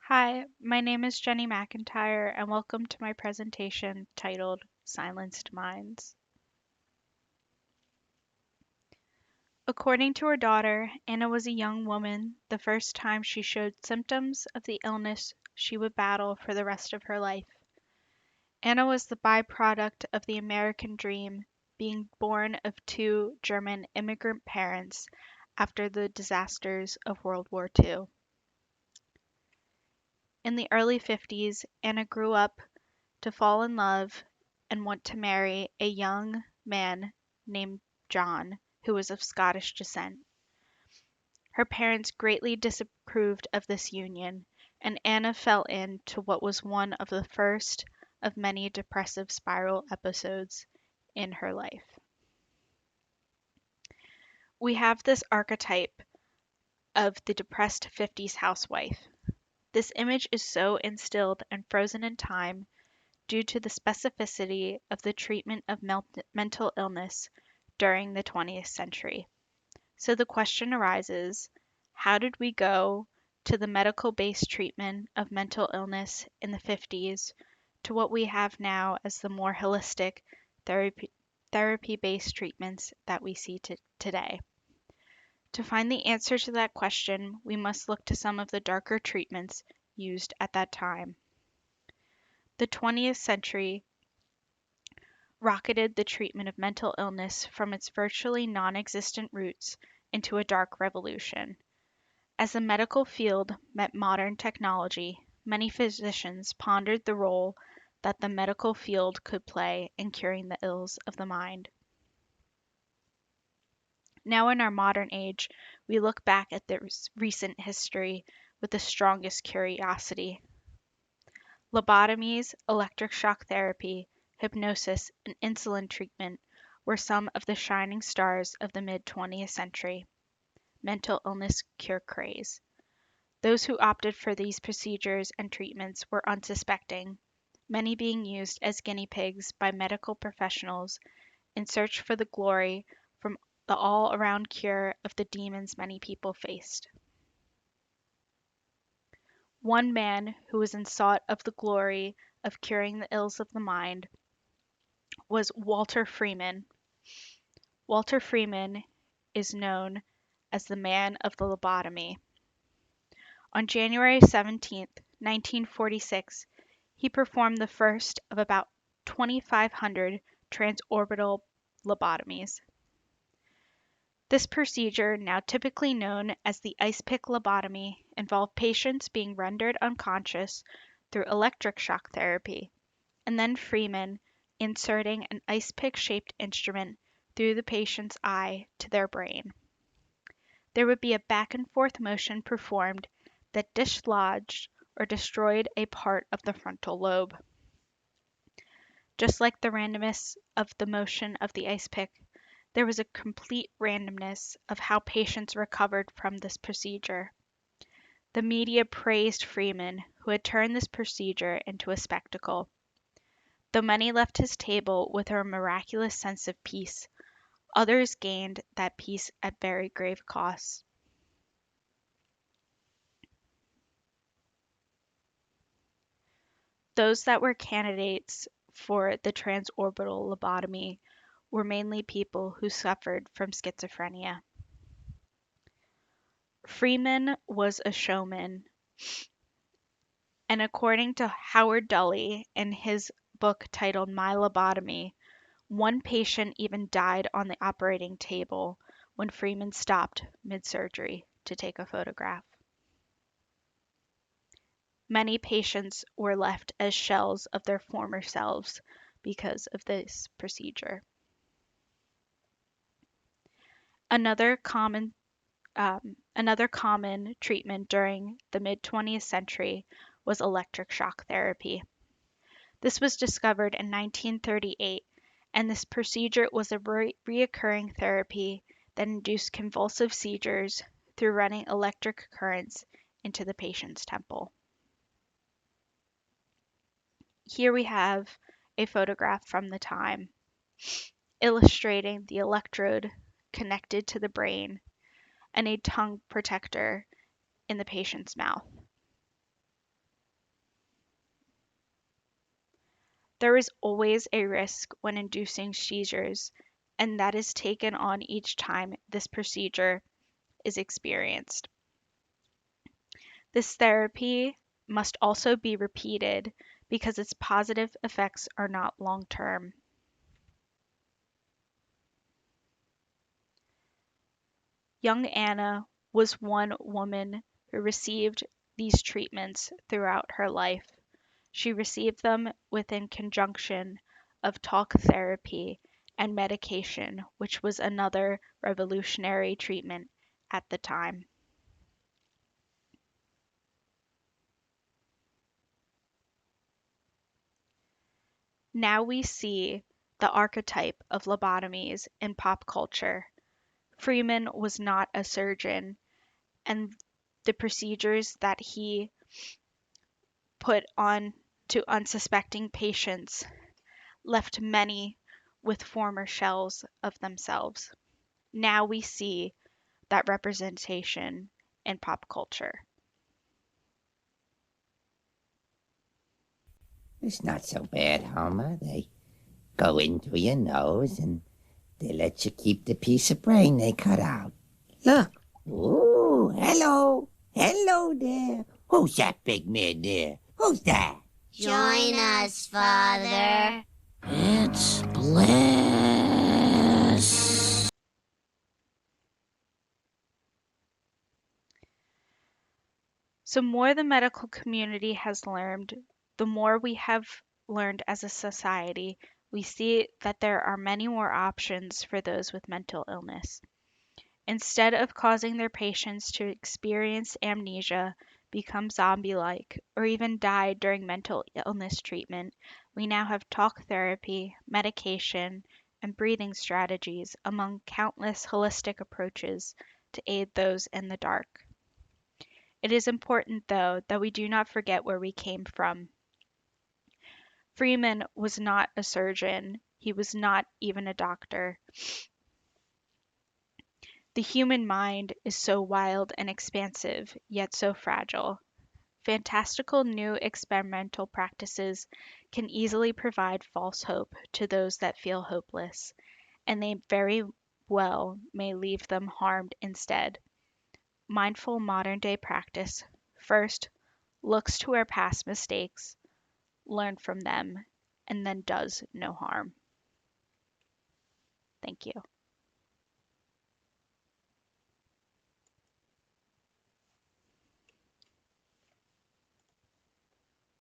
Hi, my name is Jenny McIntyre, and welcome to my presentation titled Silenced Minds. According to her daughter, Anna was a young woman the first time she showed symptoms of the illness she would battle for the rest of her life. Anna was the byproduct of the American dream, being born of two German immigrant parents after the disasters of World War II. In the early 50s, Anna grew up to fall in love and want to marry a young man named John, who was of Scottish descent. Her parents greatly disapproved of this union, and Anna fell into what was one of the first of many depressive spiral episodes in her life. We have this archetype of the depressed 50s housewife. This image is so instilled and frozen in time due to the specificity of the treatment of mental illness during the 20th century. So the question arises, how did we go to the medical-based treatment of mental illness in the 50s to what we have now as the more holistic therapy-based treatments that we see today? To find the answer to that question, we must look to some of the darker treatments used at that time. The 20th century rocketed the treatment of mental illness from its virtually non-existent roots into a dark revolution. As the medical field met modern technology, many physicians pondered the role that the medical field could play in curing the ills of the mind. Now in our modern age, we look back at this recent history with the strongest curiosity. Lobotomies, electric shock therapy, hypnosis, and insulin treatment were some of the shining stars of the mid-20th century mental illness cure craze. Those who opted for these procedures and treatments were unsuspecting, many being used as guinea pigs by medical professionals in search for the glory from the all-around cure of the demons many people faced. One man who was in sought of the glory of curing the ills of the mind was Walter Freeman. Walter Freeman is known as the man of the lobotomy. On January 17, 1946, he performed the first of about 2,500 transorbital lobotomies. This procedure, now typically known as the ice pick lobotomy, involved patients being rendered unconscious through electric shock therapy, and then Freeman inserting an ice pick shaped instrument through the patient's eye to their brain. There would be a back and forth motion performed that dislodged or destroyed a part of the frontal lobe. Just like the randomness of the motion of the ice pick, there was a complete randomness of how patients recovered from this procedure. The media praised Freeman, who had turned this procedure into a spectacle. Though many left his table with a miraculous sense of peace, others gained that peace at very grave costs. Those that were candidates for the transorbital lobotomy were mainly people who suffered from schizophrenia. Freeman was a showman, and according to Howard Dully in his book titled My Lobotomy, one patient even died on the operating table when Freeman stopped mid-surgery to take a photograph. Many patients were left as shells of their former selves because of this procedure. Another common treatment during the mid-20th century was electric shock therapy. This was discovered in 1938, and this procedure was a reoccurring therapy that induced convulsive seizures through running electric currents into the patient's temple. Here we have a photograph from the time illustrating the electrode connected to the brain and a tongue protector in the patient's mouth. There is always a risk when inducing seizures, and that is taken on each time this procedure is experienced. This therapy must also be repeated because its positive effects are not long term. Young Anna was one woman who received these treatments throughout her life. She received them within conjunction of talk therapy and medication, which was another revolutionary treatment at the time. Now we see the archetype of lobotomies in pop culture. Freeman was not a surgeon, and the procedures that he put on to unsuspecting patients left many with former shells of themselves. Now we see that representation in pop culture. It's not so bad, Homer. They go into your nose and they let you keep the piece of brain they cut out. Look. Ooh, hello. Hello there. Who's that big man there? Who's that? Join us, Father. It's Bliss. So, more the medical community has learned, the more we have learned as a society, we see that there are many more options for those with mental illness. Instead of causing their patients to experience amnesia, become zombie like, or even die during mental illness treatment, we now have talk therapy, medication, and breathing strategies among countless holistic approaches to aid those in the dark. It is important, though, that we do not forget where we came from. Freeman was not a surgeon, he was not even a doctor. The human mind is so wild and expansive, yet so fragile. Fantastical new experimental practices can easily provide false hope to those that feel hopeless, and they very well may leave them harmed instead. Mindful modern day practice first looks to our past mistakes, learn from them, and then does no harm. Thank you.